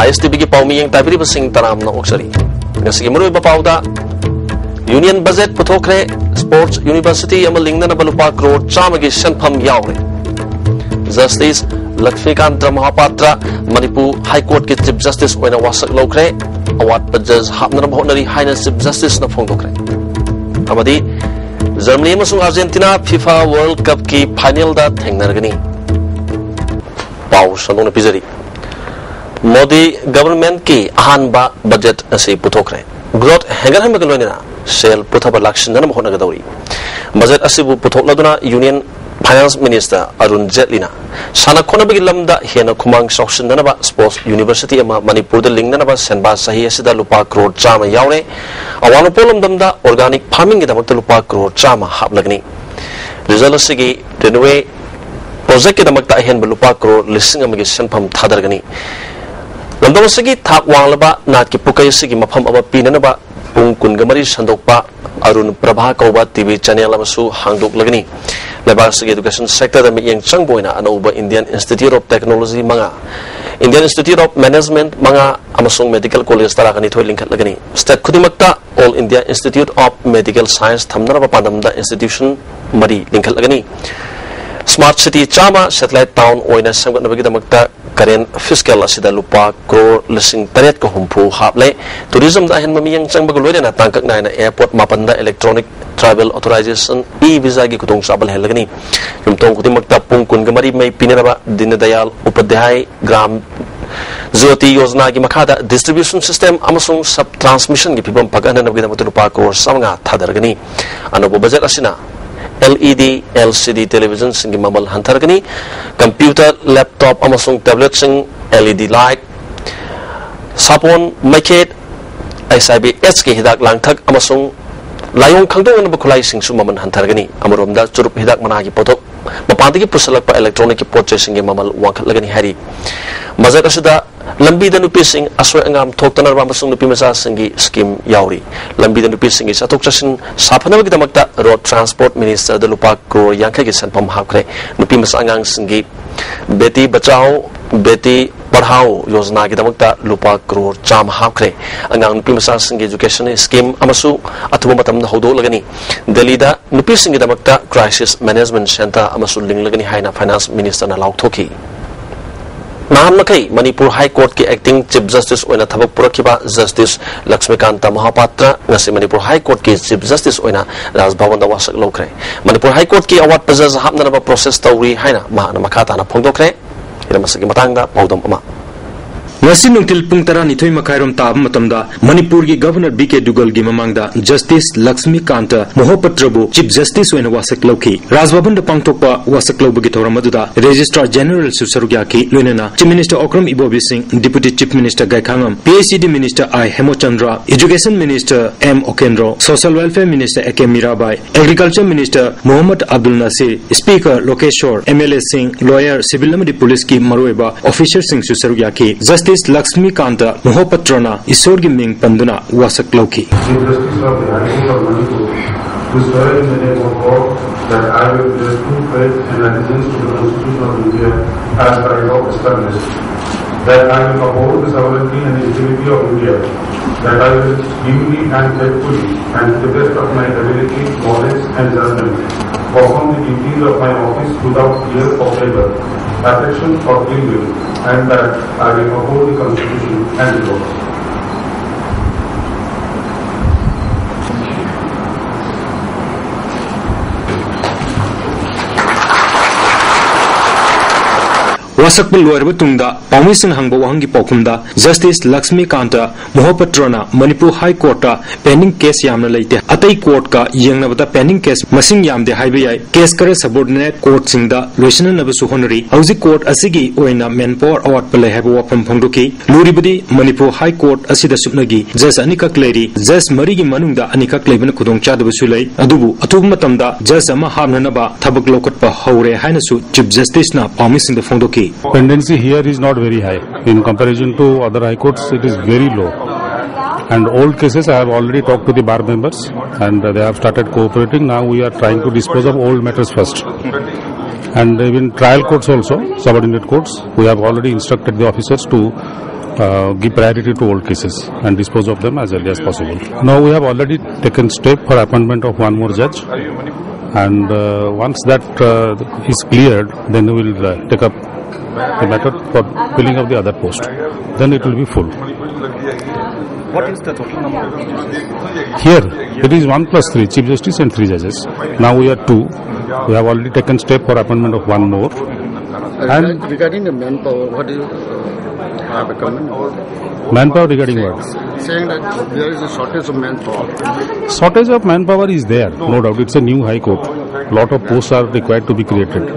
ISTB की पाउमी young ताबिरी busing तराम न ओक्सरी ngasi murui bapauda union budget puthokre sports university amal lingna balupa crore chama gi sanpham yaure justice Lakshmikant Mahapatra Manipur High Court ki chief justice oina wasak lokre award judge hapna bhonari haina chief justice na phongdokre amadi Germany amasung Argentina FIFA World Cup ki final da thengnargani pau sanona pizari Modi government ki ahanba budget asi puthokre growth hegar ham galonina sel puthaba lakshin na bhona gadori budget asibu puthokladuna union Finance Minister Arun Jetlina sana khona bagi lamda hena khumang section na ba sports university ama Manipur da ling na ba senba sahi asida lupa crore chama yaure awano polam damda organic farming gi damakta lupa crore chama hablagni result asigi reneway project gi damakta hen lupa crore listing amagi senpham thadargani lamdam asigi thak wanglaba nat ki pukai asigi mafam aba pinana ba pung kungamari sandokpa Arun Prabha Kauba TV channel amasu hangdok lagni Lebas education sector da yang changboina anoba Indian Institute of Technology manga Indian Institute of Management manga amasung medical college tara kani thoi lingkhat lagani state khudimakta All India Institute of Medical Science thamnara ba pandamda institution mari lingkhat lagani Smart City Chama Satellite Town oina samgat nabagi damakta current fiscal asida lupa crore lising taret ko humpu haple tourism da hen mamiyang changbag loina tangkak na airport mapanda electronic travel authorization e-visa gi kutong sabal helagani yumtong kudimakta pungkun gamari mai pinaraba Dinadayal Upadhyay Gram Jyoti Yojana gi makhada distribution system amasung sub transmission gi phibam pagana nabgi damakta lupa crore samanga thadargani anobo budget asina LED, LCD television singi mamal hantargani computer, laptop amasung tablet sing LED light sapon maket ICBS ki hidak langthak amasung layong khangdong na bakulai sing sumaman hantargani amuromda churup hidak managi potok mapandigi pusalak pa electronic ki purchasing gi mamal wangkhat lagani hari mazat asida lambi da nupi sing asoi angam thoktanar ba masung nupi masa singi scheme yauri lambi da nupi singi satok chasin saphana gi damakta road transport minister da lupa crore yankha gi sanpam hakre nupi masa angang singi beti bachao beti padhao yojana gi damakta lupa crore cham hakre angang nupi masa singi education scheme amasu athuba matam da hodo lagani Delhi da nupi singi damakta crisis management center amasu ling lagani haina finance minister na lauthoki Nahamnakai Manipur High Court ki acting chief justice oina thabak purakiba justice Lakshmikant Mahapatra ngasi Manipur High Court ki chief justice oina Raj Bhavan da wasak lokre Manipur High Court ki award pajaz hapna ba process tawri haina mahana makhata na phongdokre ira masagi matangda paudam ama Ngasi nungtil pung tara nithoi makhairom tab matamda Manipur gi governor BK Dugal gi mamangda justice Lakshmikant Mahapatra bu chief justice oina wasak lokhi Raj Bhavan da pangtokpa wasak lobagi thoram aduda registrar general Susarugya ki loinana chief minister Okram Ibobi Singh deputy chief minister Gaikhangam PhD minister I Hemochandra education minister M Okendro social welfare minister AK Mirabai agriculture minister Muhammad Abdul Nasir speaker Lokeshwar MLA Singh lawyer civil lamadi police ki maroiba officer Singh Susarugya ki justice Lakshmikant Mahapatrana Isor gi ming panduna wasak lokhi Justice of the High Court of Manipur to swear in the name of God that I will bear true faith and allegiance to the Constitution of India as by law established, that I will uphold the sovereignty and integrity of India, that I will duly and faithfully and to the best of my ability, knowledge and judgment perform the duties of my office without fear or favor, affection or ill will, and that I will uphold the Constitution and the laws. wasakpul loirba tungda pawmising hangba wahangi paukumda justice Lakshmikant Mahapatrana Manipur High Court ta pending case yamna leite atai court ka yengnabada pending case masing yamde haibe yai case kare subordinate court singda loisana nabasu honori hauji court asigi oina manpower award pale haiba wafam phangduki luribadi Manipur High Court asida supnagi judge anika clery judge mari gi manungda anika cleibana khudong chadabasu lei adubu athub matamda judge ama hamnanaba thabak lokatpa haure hainasu chief justice na pawmising da phangduki Pendency here is not very high. In comparison to other high courts, it is very low. And old cases, I have already talked to the bar members and they have started cooperating. Now we are trying to dispose of old matters first. And even trial courts also, subordinate courts, we have already instructed the officers to give priority to old cases and dispose of them as early as possible. Now we have already taken step for appointment of one more judge, and once that is cleared, then we will take up the matter for filling of the other post. Then it will be full. What is the total number? Here it is 1 plus 3, Chief Justice and 3 judges. Now we are 2. We have already taken step for appointment of one more. And regarding the manpower, what do you have a comment about? Manpower regarding what? Saying that there is a shortage of manpower. Shortage of manpower is there, no doubt. It's a new High Court. Lot of posts are required to be created.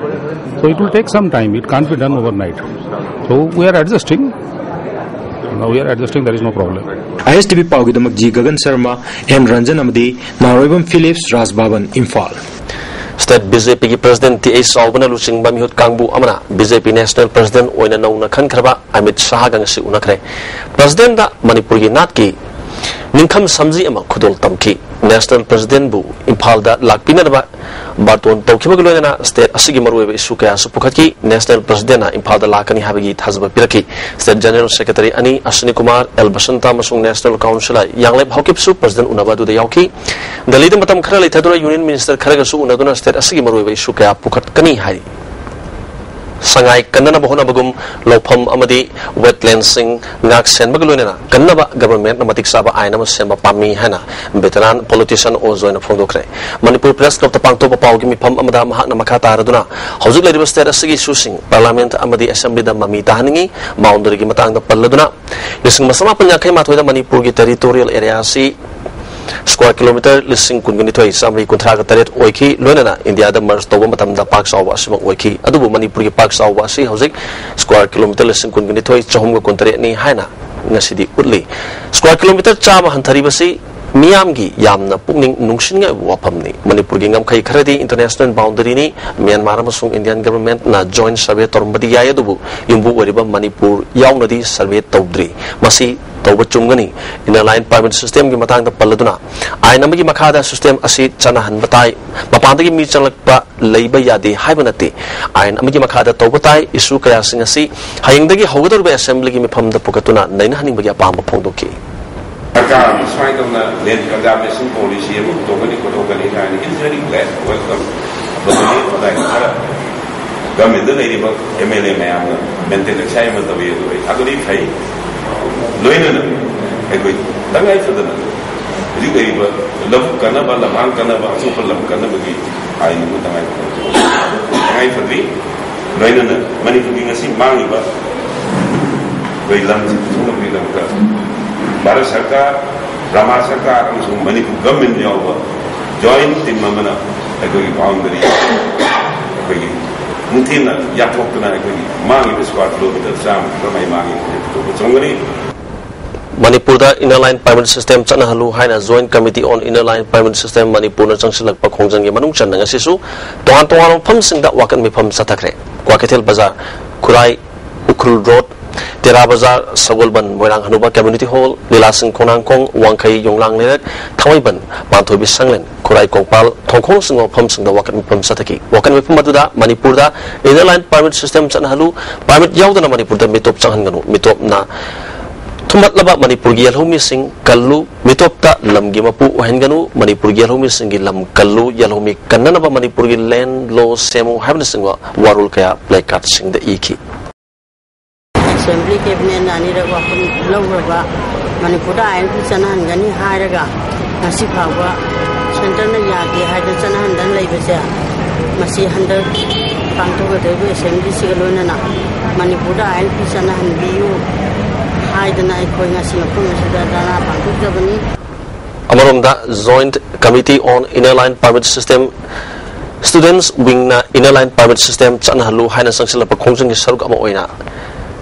So it will take some time. It can't be done overnight. So we are adjusting. Now we are adjusting. There is no problem. ISTV Paugidamak G Gagan Sharma, M Ranjan Amadi, Naroibam Phillips, Rasbhavan, Imphal. State BJP ki President T.A. Saubana Luching Bamihut Kangbu Amana, BJP National President Oina Nauna Khankraba, Amit Shah Gangsi Unakre. President da Manipur ki Natki, Ninkham Samji Ama Khudol Tamki, National President Bu, Imphal da Lakpinaba, Baton Tokimagulana, State Asigi Marwebe Isuka Supukaki, National President Imphal da Lakani Habigi Hazba Piraki, State General Secretary Ani Ashwini Kumar, El Basanta Masung National Council, Yangleb Hokipsu, President Unabadu de Yauki, the leader Matam Karali Tadura Union Minister Karagasu Unaduna State Asigi Marwebe Isuka Pukat Hai. Sangai Kanana Bahona Bagum, Lopam Amadi, Wetland Sing, Nak Sen Magaluna, Kanaba Government, Namatik Saba, Ainam Semba Pami Hana, veteran politician Ozo in a Fondokre. Manipur Press Club Panto Pau, Gimi Pam Amada Mahana Makata Raduna, Hosuk Lady was there a Sigi Susing, Parliament Amadi Assembly the Mamita Haningi, Mount the Gimatang the Paladuna. Listen, Masama Panya came out with the Manipur territorial area, see. Square kilometer listing Kungunitoi, Samri Kuntraga Taret Oiki, Lunana, India the Mers Togomatam the Parks of Wasima Oiki, Adubu Manipuri Parks of Wasi Hosik, Square kilometer listing Kungunitoi, Chahunga Kuntare Haina, Nasidi Udli, Square kilometer Chama Hantaribasi, Miamgi, Yamna, Puning, Nungshinga Wapamni, Manipurgingam Kai Kredi, International Boundary, Myanmar Masung Indian government, na joint survey Tormbadi Yadubu, Yumbu Weriba Manipur, Yaunadi survey Tobdri, Masi. Chumgani in a line private system Gimatang the Paladuna. I Namagi Makada system Asi Chanahan Batai, Mapandagi Michalakpa, Labor Yadi, Hibanati. I Namagi Makada Tobatai, Isukaya Singasi, Hayingdagi Hoder Assembly Gimipam the Pukatuna, Nainhaning Bagapamba Pondoki. Despite on the land conservation policy, totally is very glad. Welcome. But government the lady MLA Mam, maintain the time of the way. I believe hey. Loina, a good Tangai for them. You gave love Kanaba, Lamang Kanaba, Super Lam Kanabagi. I know Tangai for me. Loina, money for being a sim Mangiba. We learned to be them. Barasaka, Ramasaka, and some money for government join the Mamana, a good boundary. Mutina, Yapokana, Mangi is what looked at some from my Mangi. Manipur da Inner Line Permit System Chanahalu Haina Joint Committee on Inner Line Permit System Manipur na Changsilak Pakhongjang gi manung chan nga sisu tohan tohan pham singda wakan mi pham satakre Kwaketel Bazar Kurai Ukrul Road Tera Bazar Sagolban Moirang Hanuba Community Hall Lilasing Konangkong Wangkai Yonglang Lerek Thawaiban Panthobi Sanglen Kurai Kongpal Thongkhong singwa pham singda wakan mi pham sataki wakan mi pham aduda Manipur da Inner Line Permit System Chanahalu permit yaudana Manipur da mitop changhan ganu mitop na Tumat laba Manipur gi yalhomi sing kallu mitopta lamgi mapu ohenganu Manipur gi yalhomi sing gi lam kallu yalhomi kannana ba Manipur gi land law semu habna singwa warul kaya placard sing the iki Assembly cabinet nani ra wa kun lawra ba Manipur da ain ku chanahan gani hairaga nasi phawa center na yagi haida chanahan dan leibe se masi handar pangto ga de assembly sigalona na Manipur da ain ku chanahan biu Amaromda Joint Committee on Inner Line Permit System Students Wing na Inner Line Permit System Chanahalu Haina Sangsila Pakhongjang gi saruk ama oina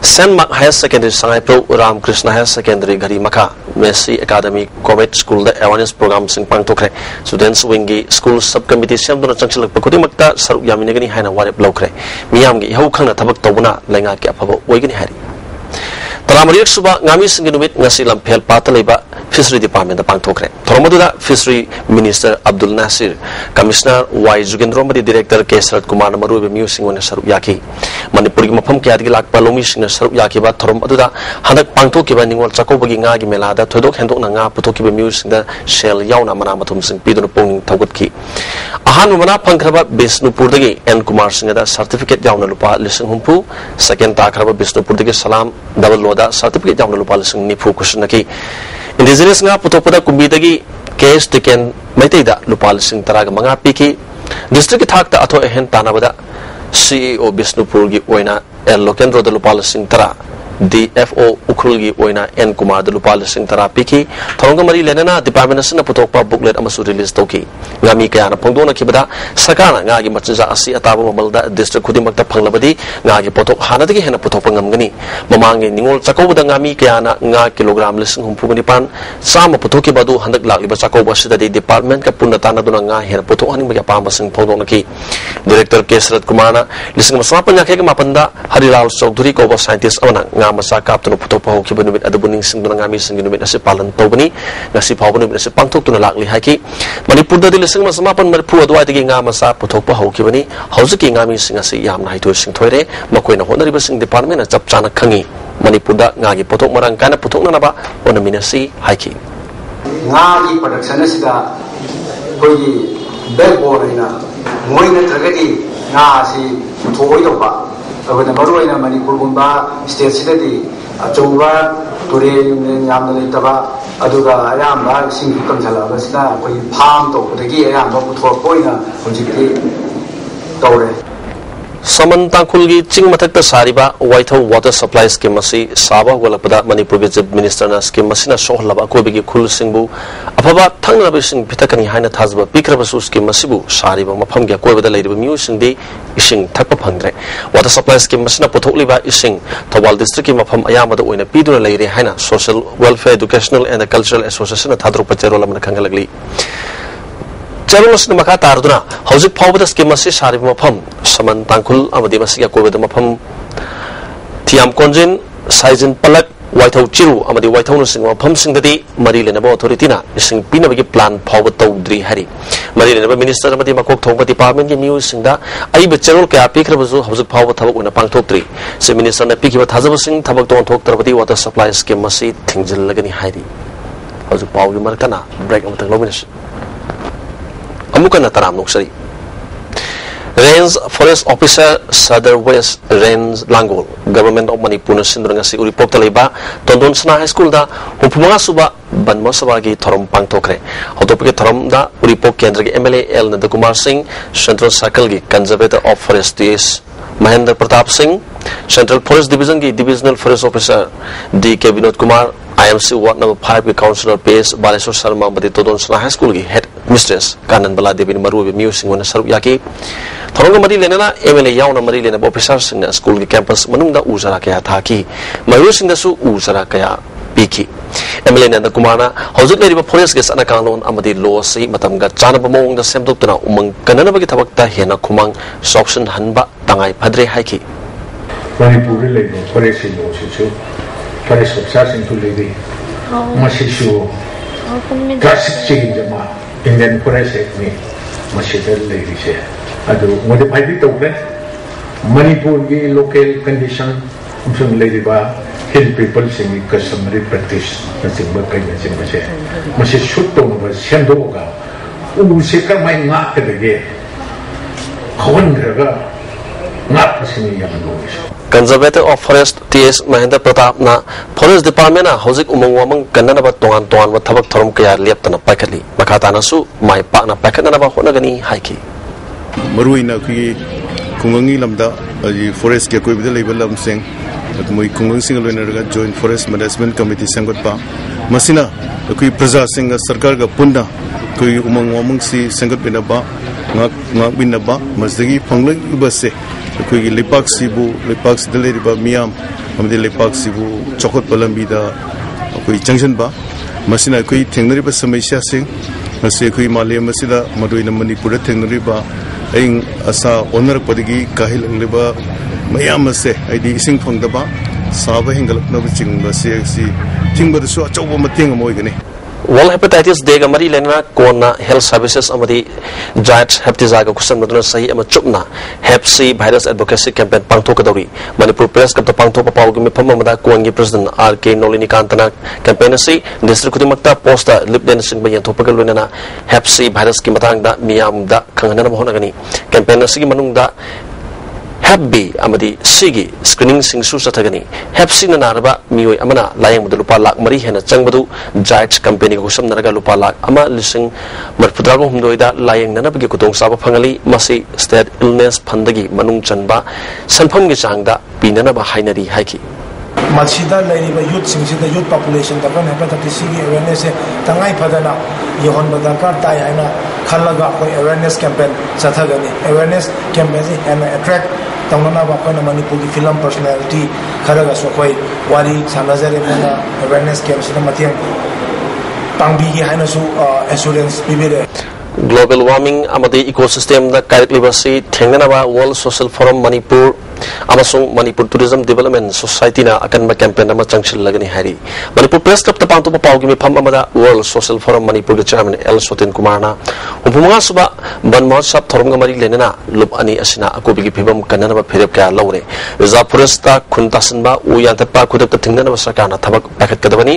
St. Mark Higher Secondary Sangai Pro Ram Krishna Higher Secondary Gari Maka Messi Academy Combat School the awareness program sing pangtokre Students Wing gi School Subcommittee Semdona Changsilak Pakhudimakta saruk yaminagani haina warep lokre miyam gi ihau khangna thabak tawbuna lenga ki afaba oigani hari Talamariak suba ngami singinumit ngasi lampel pata leba fishery department पांगथोखरे थोरमदुदा fishery minister Abdul Nasir commissioner Y Jugendra मदी director के Sharad Kumar मरुबे म्यूसिंग one सरुक याकी मणिपुर की मफम क्यादगी Lakpa loamy Singh सरुक याकी बा theorem अदुदा हनक पांगथोखिबा निंगोल चाकोबगी ngaगी मेलादा थोदोक हेंदोकना nga पुथोखिबा म्यूसिंग दा cell यावना मना मथुम सिंह पिदुन पोंगिंग थौगतखि अहान मना पंखरबा बिष्णुपुर दगी एन कुमार सिंह दा सर्टिफिकेट यावना लुपा लिसिंग हुंपु सेकेंड ताखरबा बिष्णुपुर दगी सलाम डबल लोदा सर्टिफिकेट यावना लुपा लिसिंग निफु कुशनकी इंडिजिनस nga पुथोपदा कुंबीदगी केस टिकेन मैतेदा लुपा लिसिंग तराग मंगा पीकी डिस्ट्रिक्ट की थाकता अथो एहन तानाबदा सीईओ बिष्णुपुर की ओइना एल लोकेंद्र द लुपा लिसिंग तरा DFO उखरुल की ओइना एन कुमार द लुपा लिसिंग तरा पीकी थोंग मरी लेना डिपार्टमेंट असना पुथोकपा बुकलेट अमसु रिलीज तौकी ngami kayana phongdona khibada sakana nga gi machja asi ataba mamalda district khudimakta phanglabadi nga gi pothok hanadagi hena pothok ngamgani mamangi ningol chakobada ngami kayana nga kilogram lising humpugani pan sama pothoki badu handak lagliba chakoba sida department ka punna tanaduna nga hena pothok haning bagi pamba sing phongdona ki director Kesrat Kumarna lising masapa nya khega mapanda Harirao Chaudhuri ko ba scientist amana nga masa kaptuna pothok pho khibanu mit adubuning sing duna ngami sing numit ase palan tobani ngasi phawbanu mit ase pangthok tuna lakli haki manipur da लिसिंग मसमापन मरफु अदवाइदगी nga masa पुथोकपा हौखिबनी हौजिकी ngami sing asi yamna haitoi sing thoire makoina honariba sing department na chapchana khangi manipur da nga gi pothok marang kana puthokna naba onaminasi haiki nga gi production asida koi backbone ina moina tragedi nga si puthoi doba abana maruina manipur gumba state sidadi achouba tore yamna leitaba aduga ayamba sing kamjala basina koi farm to dagi ayamba puthok poina hojiki tore समन तांखुलगी चिंग मथक्ता सारिबा वाइथौ water supply scheme असि साबा गोलपदा मणिपुर के चीफ मिनिस्टर ना स्कीम मसिना सोहलबा कोबिगी खुल सिंबु अफबा थंगलबा सिंग भितकनी हाइना थाजबा पिक्रबसु स्कीम मसिबु सारिबा मफम गे कोइबदा लेरिबा म्यू सिंगदि इसिंग थकपा फंगद्रे वाटर सप्लाई स्कीम मसिना पुथोकलिबा इसिंग थौबाल डिस्ट्रिक्ट की मफम अयामदा ओइना पिदुना लेरे हाइना social welfare educational and cultural association थाद्रोपा चेरोल अमना खंगलगली चेरोल सिन मखा तारदुना हौजिक फावबदा स्कीम असि सारिबा मफम समन तांखुल अमदि मसिया कोइबदा मफम थियाम कोंजिन साइजिन पलक वाइथौ चिरु अमदि वाइथौ सिंग मफम सिंगदि मरि लेनबा अथॉरिटी ना इसिंग पिनबगी प्लान फावब तौद्री हरि मरि लेनबा मिनिस्टर अमदि मकोक थौबा डिपार्टमेंट की म्यू सिंगदा अइबे चेरोल क्या पिखरबजु हौजिक फावब थबक उना पांगथोक्त्री से मिनिस्टर ना पिखिबा थाजब सिंग थबक तोन थोक्तरबदि वाटर सप्लाई स्कीम मसि थिंजिल लगनी हरि हौजिक फावबि मरकना ब्रेक अमतक लोबिनस अमुकना तराम नुक्सरी range forest officer Sadar west range Langol government of Manipur सिंदुरंग से उरिपोक तलेबा तोंदोन सना हाई स्कूल दा हुपुमंगा सुबा बनमो सभा की थरम पांगथोखरे हतोपके थरम दा उरिपोक केंद्र के MLA L Nanda Kumar Singh central circle की conservator of forest TS Mahendra Pratap Singh central forest division की divisional forest officer D K Vinod Kumar IMC ward number 5 के काउंसिलर पेस बालेश्वर शर्मा मदि तोदोन सना हाई स्कूल की हेड मिस्ट्रेस कानन बला देवी मरुबे म्यू सिंह वन सरुक याकी थोरंग मरि लेना एमएलए यावना मरि लेना ऑफिसर सिंह स्कूल के कैंपस मनुंगदा उजरा कया था की मरु सिंह दसु उजरा कया पीकी एमएलए नंद कुमार ना हौजिक लेरिबा फॉरेस्ट के सना कानून अमदि लॉ से मतमगा चानब मोंग द सेमदोक्तना उमंग कननबगी थबकता हेना खुमंग सॉप्शन हनबा तंगाई फद्रे हाइकी मणिपुर लेबो फॉरेस्ट लॉ से forest officer to lady masishu classic chicken jama Indian forest act me masida lady se adu modified to ne Manipur ki local condition umsum lady ba hill people sing customary practice sing ba kai sing ba se masishu to ba sendo ga u se ka mai nga te de khon ga nga pasini yam lo conservator of forest TS Mahendra Pratap ना forest department हौजिक उमंग वामंग कन्ननबा तोंगान तोंगान व थबक थरम कया लेपतना पाखली मखातानासु my पाकना पाखननबा होनगनी हाइकी मरुइना की कुंगंगी lambda अजी forest के कोई बिदल level लमसेंग मोई कुंगंग सिंग लोइनरगा joint forest management committee संगतपा मसिना कोई प्रजा सिंग सरकार का पुन्ना कोई उमंग वामंग सी संगत बिनबा ngak binaba masdagi phanglai base koi lepak sibu lepak sidaleriba miam amde lepak sibu chokot palambi da koi junction ba masina koi thengnari ba samasya sing mase koi malem masida madoina manipur thengnari ba aing asa onar padigi kahil angleba mayam mase aidi ising phangdaba saba hengalakna ba chingba se si thingba su achoba mateng amoi gani World Hepatitis Day ga mari lena kona health services amadi Giant Hepatitis ga kusan maduna sahi ama chupna Hep C virus advocacy campaign pangthok kadori Manipur press kapta pangthok papaw gi mifam amada kuangi president RK Nolini Kantana campaign si district kudimakta posta lipden sing bayan thopagal lena Hep C virus ki matang da miyam da khangana mohona gani campaign si gi manung da Hep B amadi sigi screening sing su satagani Hep C na naraba mioi amana layang mudu lupa lak mari hena changbadu Giant company ko sam naraga lupa lak ama lising marpudrago humdoida layang nana bagi kutong saba phangali masi state illness phandagi manung chanba sanpham gi changda pinana ba hainari haiki Masida lariba youth singsida youth population da kan hepatitis C awareness se tangai phadana yohon badakar tai aina khalaga koi awareness campaign sathagani awareness campaign and attract tamana ba koi Manipur ki film personality kharaga so koi wari sanazare na awareness campaign sida mathiang pangbi gi haina su assurance bibire Global warming amadi ecosystem da karik libasi thengana ba World Social Forum Manipur amasung Manipur Tourism Development Society na akan ma campaign ama changshil lagani hari Manipur Press Club ta pangto papaw gi mifam amada World Social Forum Manipur ge chairman L Sotin Kumar na upumunga suba ban mahotsav thorom ga mari lenena lup ani asina akobi gi phibam kanana ba phirep kya lawre Reserve Forest ta khuntasan ba uyan ta pa khudak ta thingna ba sarkar na thabak paket kadabani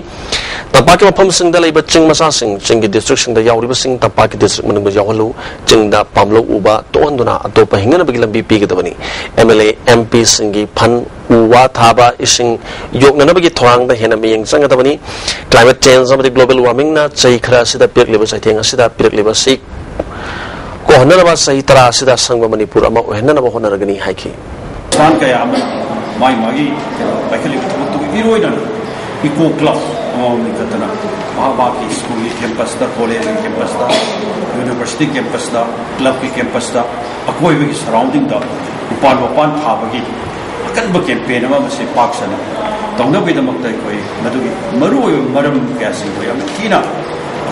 tapa ki mafam sing da leiba ching masa sing ching gi district sing da yawri ba sing tapa ki district manung ba yawhalu ching da pamlo uba to anduna atopa hingana ba gi lambi pi gadabani MLA MP singi phan uwa thaba ising yokna bagi thorang da hena miyeng changa dabani climate change amadi global warming na chai khara sida pirk leba sai thenga sida pirk leba si ko honana ba sai tara sida sangba Manipur ama henna ba honara gani haiki stan kaya mai magi baikali tu iroina iko club ni katana bahaba ki school campus da college campus da university campus da club ki campus da akoi bi surrounding da upan thabagi akan ba campaign ama mase paksana tongna bi damakta koi madugi maru maram kya sing koi am kina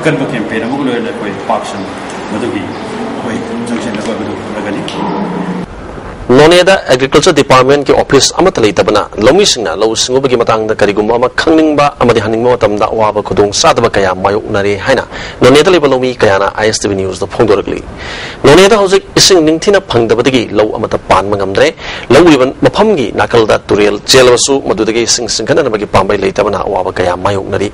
akan ba campaign ama lo na koi paksana madugi koi junction na koi lagani Noneda Agriculture Department ki office amata leitabana lomi singna lo singuba gi matang da karigum ama khangning ba amadi haning mo tam da wa ba khudong sadaba kaya mayok nare haina noneda leba lomi kaya na ISTV news da phongdoragli noneda hojik ising ningthina phangdabadagi lo amata pan mangamdre lo wiban mafam gi nakal da turel chelwasu madudagi sing singkhana na bagi pambai leitabana wa ba kaya mayok nari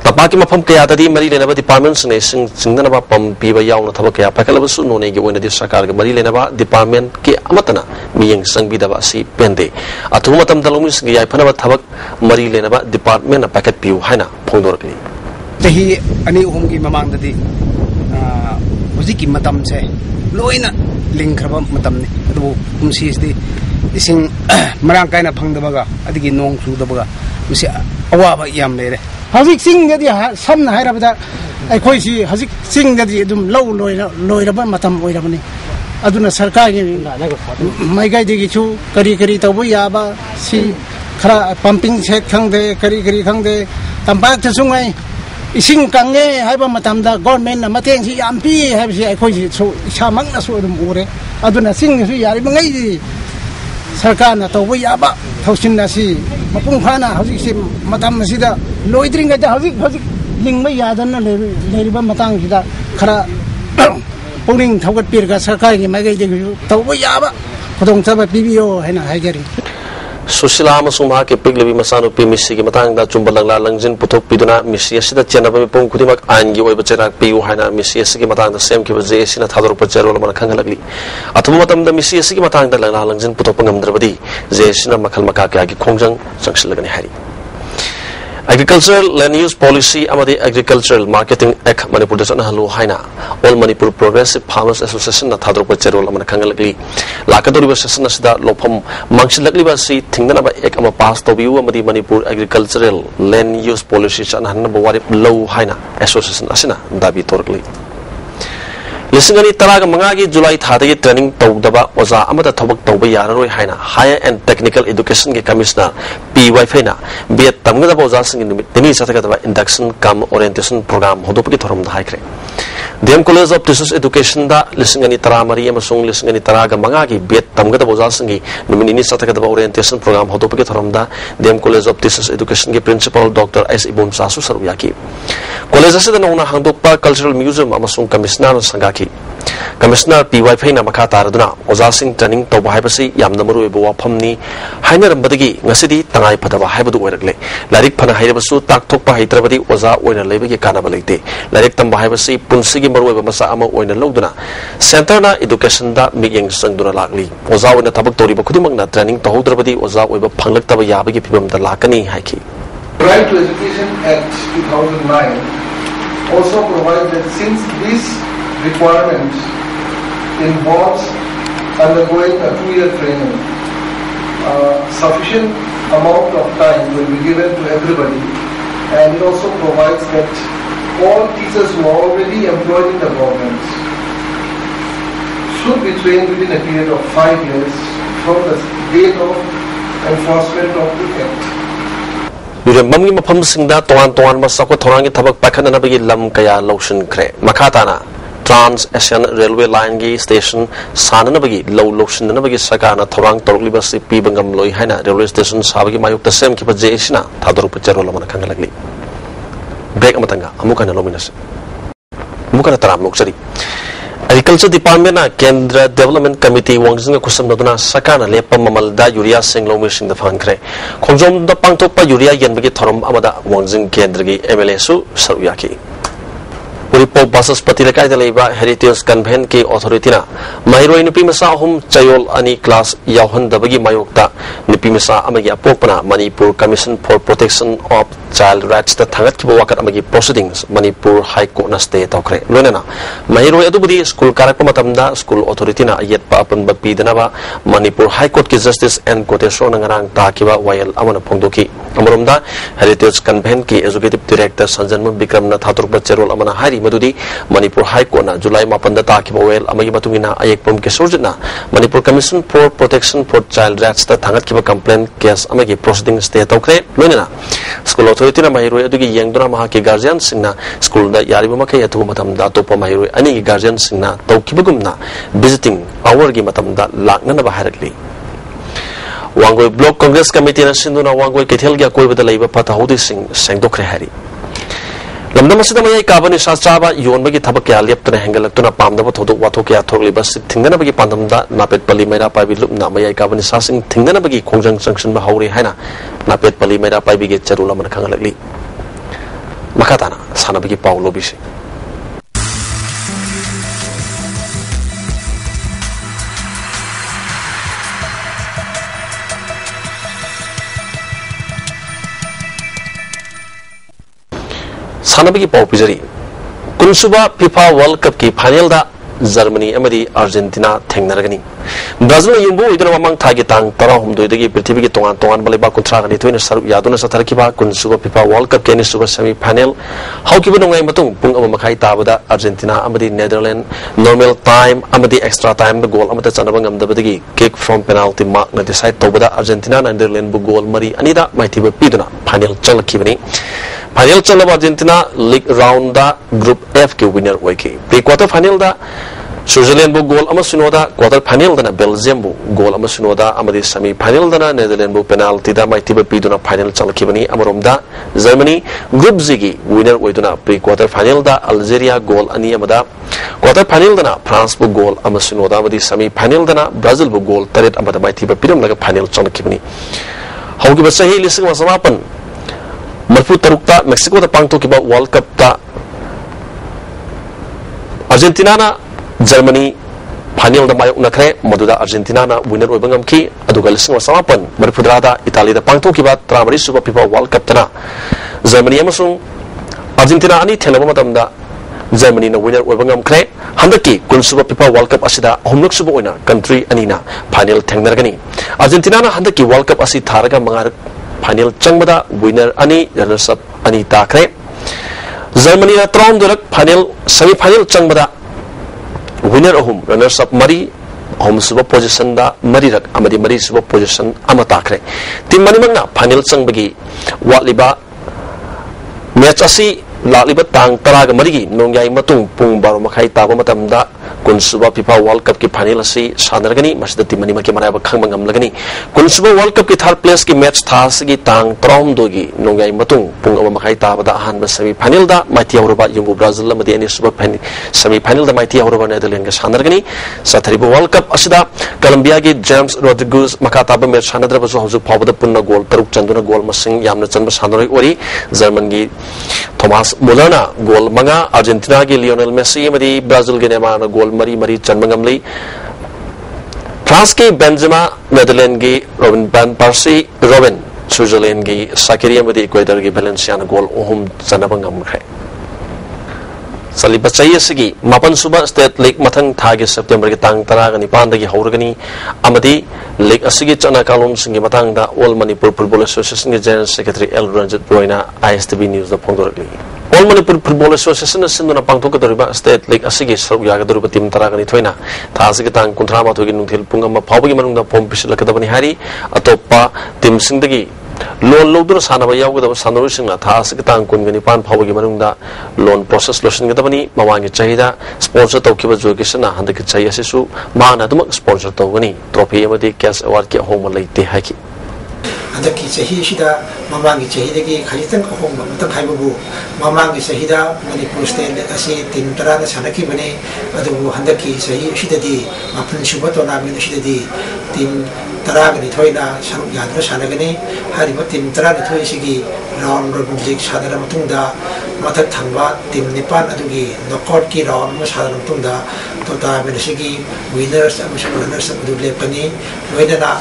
tapa ki mafam kaya da di mari lena ba department sne sing singna ba pam pi ba yauna thaba kaya pakalabasu none gi oina di sarkar ga mari lena ba department ki amatana miyeng sangbidaba si pende atuma tam dalomi singi yai phana ba thabak mari lena ba department na packet piu haina phongdorkli tahi ani hom gi mamang dadi hoji ki matam se loina lingkraba matam ni adu umsi isdi ising marang kaina phangdaba ga adigi nong su dabaga musi awaba yam lere hajik sing dadi samna hairabada ai khoi si hajik sing dadi dum low loiraba matam oirabani aduna sarkar gi mai gai degi chu kari tabu yaba si khara pumping set khangde kari khangde tampak ta sungai ising kange haiba matamda government na mateng si ampi hai si ai khoi si so samang na so dum ure aduna sing su yari mangai di sarkar na tabu yaba thausin na si mapung phana hausi si matam sida loidring ga hausi lingma yadan na leriba matang sida khara Pungling thawat pirga sarkar gi magai de tawba yaba khudong chaba PBO haina haigari Susila amasung maha ke piglebi masano pi misi gi matang da chumbalang la langjin puthok piduna misi asida chenaba mi pung kudimak angi oi bacherak piu haina misi asigi matang da sem ki baje asina thador pachero la mana khangalagli atuma matam da misi asigi matang da la langjin puthok pangamdrabadi je asina makhal maka ka gi khongjang changsilagani hari Agricultural Land Use Policy amadi Agricultural Marketing Act Manipur da chana halu haina All Manipur Progressive Farmers Association na thador pa cherol amana khangalagli lakadori ba session asida lopham mangsilagli ba si thingdana ba ek ama pass to biu amadi Manipur Agricultural Land Use Policy chana hanna ba wari low haina association asina dabi torgli Lisingani taraga mangagi July thadagi training tawdaba oza amada thobak tawba yararoi haina Higher and Technical Education ge Commissioner PY na biat tamgada oza sing temi satagada induction cum orientation program hodopaki thorom da haikre DM College of Teachers Education da lisingani tara mari amasung lisingani tara ga manga gi bet tamgada boza singi numini satakada orientation program hodopagi tharamda DM College of Teachers Education ge principal Dr. S Ibum Sasu saruyaki college asida nongna hangdokpa cultural museum amasung commissioner sangaki commissioner PY Phaina makha taraduna oza sing training to bahibasi yamna maru ebo waphamni haina rambadagi ngasidi tangai phadaba haibadu oiragle larik phana hairebasu takthokpa haitrabadi oza oina lebagi kanaba leite larik tamba haibasi punsigi maru ebo masa ama oina logduna center na education da miyeng sangduna lakli oza oina thabak tori bakhudimangna training to hodrabadi oza oiba phanglaktaba yabagi phibam da lakani haiki. Right to Education Act 2009 also provides that since this requirement involves undergoing a 2-year training, sufficient amount of time will be given to everybody, and it also provides that all teachers who are already employed in the government should be trained within a period of 5 years from the date of enforcement of the Act. Mamgi mafam singda tongan masako thorangi thabak pakhana bagi lam kaya lotion kre makatana Trans Asian Railway Line gi station sanana bagi low lotion na bagi sakana thorang torli basi pi bangam loi haina railway station sabagi mayuk tasem ki paje isina thador pachero lamana kangalagli break amatanga amukana lominas amukana taram noksari Agriculture Department na Kendra Development Committee Wangzinga kusam naduna sakana lepa mamalda urea singlo mishing da fankre khonjom da pangtokpa urea yanbagi thorom amada Wangzing Kendra gi MLA su saruyaki Uripo Basas Patilakai da leiba Heritage Convent ki authority na Mahiroi nupi masa hum chayol ani class yauhan da bagi mayokta nupi masa amagi apokpana Manipur Commission for Protection of Child Rights da thangat ki bawakat amagi proceedings Manipur High Court na stay tawkre lonena Mahiroi adubudi school karakpa matamda school authority na ayet pa apan bapi danaba Manipur High Court ki Justice and Kotesro na ngarang takiba wayal amana pongdoki amromda Heritage Convent ki Executive Director Sanjanmu Bikram na thaturpa cherol amana hari madudi Manipur High Court na July 8 da takiba wayal amagi matungina ayekpom ke sorjitna Manipur Commission for Protection for Child Rights da thangat ki complaint case amagi proceeding stay tawkre lonena school authority na Mahiroi adugi yengduna maha ki guardian singna school da yariba makai atu matam da topa Mahiroi ani ki guardian singna tawkibagumna visiting hour gi matam da lakna na baharakli Wangoi Block Congress Committee na sinduna Wangoi Kethel gi akoi bada leiba patahudi sing sengdokre hari lamdam asida mayai kabani sachaba yonbagi thabak ya leptana hengalakuna pamdaba thodok wathok ya thokliba thingdana bagi pandamda napet pali maira paibi lupna mayai kabani sasing thingdana bagi khongjang sanction ba hauri haina napet pali maira paibi ge charula man khangalakli makatana sana bagi paulo bisi Sanabagi pau pijari kunsuba FIFA World Cup ki final da Germany amadi Argentina thengnaragani Brazil yumbu iduna mamang thagi tang tara humdoi dagi prithvi ki tongan baleba kuntra gani toina saru yaduna satharki ba kunsuba FIFA World Cup keni suba semi final haukiba nongai matung pung ama makhai tabada Argentina amadi Netherlands normal time amadi extra time da goal amata chanaba ngamdabadagi kick from penalty mark na decide tobada Argentina na Netherlands bu goal mari anida maithiba piduna final chalakibani Final chalaba Argentina league round da group F ke winner oike pre-quarter final da Switzerland bu goal ama sunoda quarter final da Belgium bu goal ama sunoda amadi semi final da Netherlands bu penalty da maitiba piduna final chalakibani amarom da Germany group Z gi winner oiduna pre-quarter final da Algeria goal ani amada quarter final da France bu goal ama sunoda amadi semi final da Brazil bu goal taret amada maitiba pidum laga final chalakibani haugi basahi lising masamapan Marfu tarukta Mexico da pangto kiba World Cup ta Argentina na Germany final da mayok nakre maduda Argentina na winner oibangam ki aduga lising wasamapan marfu da Italy da pangto kiba tramari super FIFA World Cup tana Germany amasung Argentina ani thenaba matamda Germany na winner oibangam kre handaki kunsuba FIFA World Cup asida homlok suba oina country anina final thengnargani Argentina na handaki World Cup asi tharaga mangar final changmada winner ani runners up ani takre Germany na round durak final semi final changmada winner ahum runners up mari home suba position da mari rak amadi mari suba position ama takre tim mani magna final changbagi watliba match asi लालिब तांग तराग मरिगी नोंग्याई मतुंग पुंग बारो मखाई ताबा मतमदा कुनसुबा FIFA world cup की final असी सानरगनी मसिद team money मके मरायब खंग लगनी कुनसुबा world cup की third place की match थासगी तांग तराउम दोगी नोंग्याई मतुंग पुंग अमा मखाई ताबदा अहानबा semi final दा माइती औरबा युंगु ब्राजिल अमदी एनिसुबा सेमी फाइनल दा माइती औरबा नेदरलैंड के सानरगनी साथरिबो वर्ल्ड कप असिदा कोलंबिया की जेम्स रोड्रिगेज मखाताबा मैच सानद्रबसु हौजु फावदा पुन्ना गोल तरुक चंदुना गोल मसिंग यामना चंबा सानरई ओरी जर्मन की थॉमस मुलरना गोल मंगा अर्जेंटीना की लियोनेल मेसी अमदी ब्राजिल के नेमार गोल मरी मरी चंबंगमली फ्रांस के बेंजेमा नेदरलैंड की Robin van Persie Robin Switzerland की साकिरी अमदी इक्वेडर की वेलेंसिया गोल ओहुम चनबंगम है सलीब चाहिए मापन सुबह स्टेट लीग मथंग थागे सेप्टेम्बर की तांग तराग निपानदगी हौरगनी अमदी लीग असिगी चना कानून सिंगी मतंगदा ऑल मणिपुर फुटबॉल एसोसिएशन के जनरल सेक्रेटरी एल रंजित रोयना आईएसटीवी न्यूज दा फोंदोरगली ऑल मणिपुर फुटबॉल एसोसिएशन सिंदुना पांगथोकदोरिबा स्टेट लीग असिगी सरुक यागदोरिबा टीम तरागनी थोइना थासिगी तांग 38 की नुथिल पुंग अमा फावगी मनुंगदा फॉर्म पिसलकदबनी हारी अतोप्पा टीम सिंदगी लोन लौदुना सानबा यावगदब सानरुसिंगना थासिगी तांग 19 फावगी मनुंगदा लोन प्रोसेस लोसनगदबनी मवांगी चाहिदा स्पॉन्सर तौकिबा जोगेसना हंदकी चाहिए सिसु माना दमक स्पॉन्सर तौगनी ट्रॉफी अमदी कैश अवार्ड के होम लैते हाकी हंदकी चाहिए ममांगी चाहिए खजितन अहोंब मतक हाइबबु ममांगी चाहिए मणिपुर स्टेट असी टीम तराना सानकीबने अदुबु हंदकी चाहिए माफन सुबह टूर्नामेंट असिददी टीम तरागनी थोइना सरुक यादना सानगनी हारिबा टीम तरानी थोइसिगी राउंड रोबिन लीग सादरा मतुंगदा मथक थंबा टीम निपान अदुगी नॉकआउट की राउंड में सादरा मतुंगदा टूर्नामेंट असिगी विनर्स अमसुंग रनर्स अदु लेपनी लोइना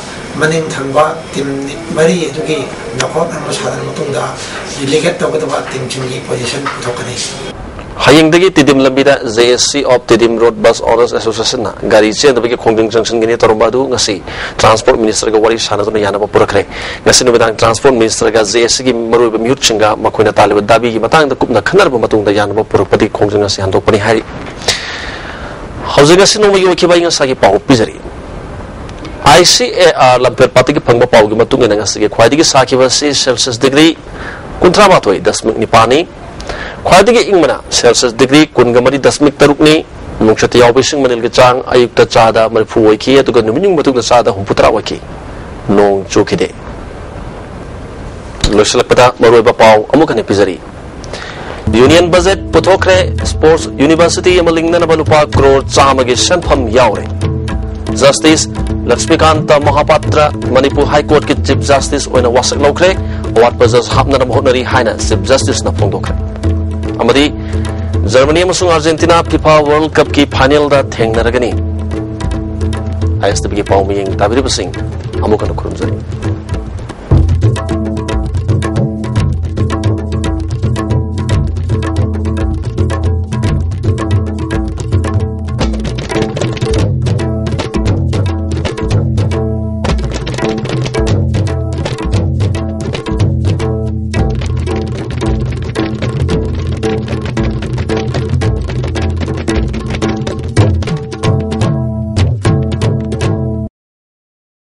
मनिंग थंबा टीम मरी अदुगी नॉकआउट में सादरा मतुंगदा रिलेगेट तौगदबा टीम चिंगी पोजीशन पुथोकनी हयंगदगी तिदिम लंबिदा JSC of Tiddim road bus owners association ना गाड़ी चेंदबगी खोंगदिंग जंक्शन गिनी तोरबादु ngasi ट्रांसपोर्ट मिनिस्टर का वरी सानदुना यानबा पुरखरे ngasi नुबदांग ट्रांसपोर्ट मिनिस्टर का जेएससी की मरुब म्यूट चिंगा मखोइना तालिब दाबी की मतंग द कुपना खनरब मतुंग द यानबा पुरखपदि खोंगदिंग ngasi हंदोकपनि हारि हौजिंगसी नोमगी वखिबाई ngasi पाउ पिजरी ICAR लंपेर पार्टी की फंगबा पाउ की मतुंग ngasi की ख्वाइदिगी साखिबा से सेल्सियस डिग्री 38.9 ख्वाइदिगी इंगमना सेल्सियस डिग्री 19.3 नुंगशत यावबिसिंग मनिल के चांग अयुक्त चादा मरफु वखि अतुग नुमिनिंग मतुग चादा हुपुत्रा वखि नोंग चुखिदे लोसलपदा मरोइबा पाउ अमुकने पिजरी यूनियन बजट पुथोखरे स्पोर्ट्स यूनिवर्सिटी अमलिंगना बलुपा करोड़ चामगे सेंफम यावरे justice Lakshmikant Mohapatra Manipur high court के चीफ जस्टिस ओइना वासक लौखरे अवार्ड पजस हापना होटनरी हाइना चीफ जस्टिस ना फोंदोखरे अमदी जर्मनी अमसुंग अर्जेंटीना फीफा वर्ल्ड कप की फाइनल दा थेंगनरगनी आईएसटीवी की पाउ मियंग ताबिरिबसिंग अमुकन खुरुमजरी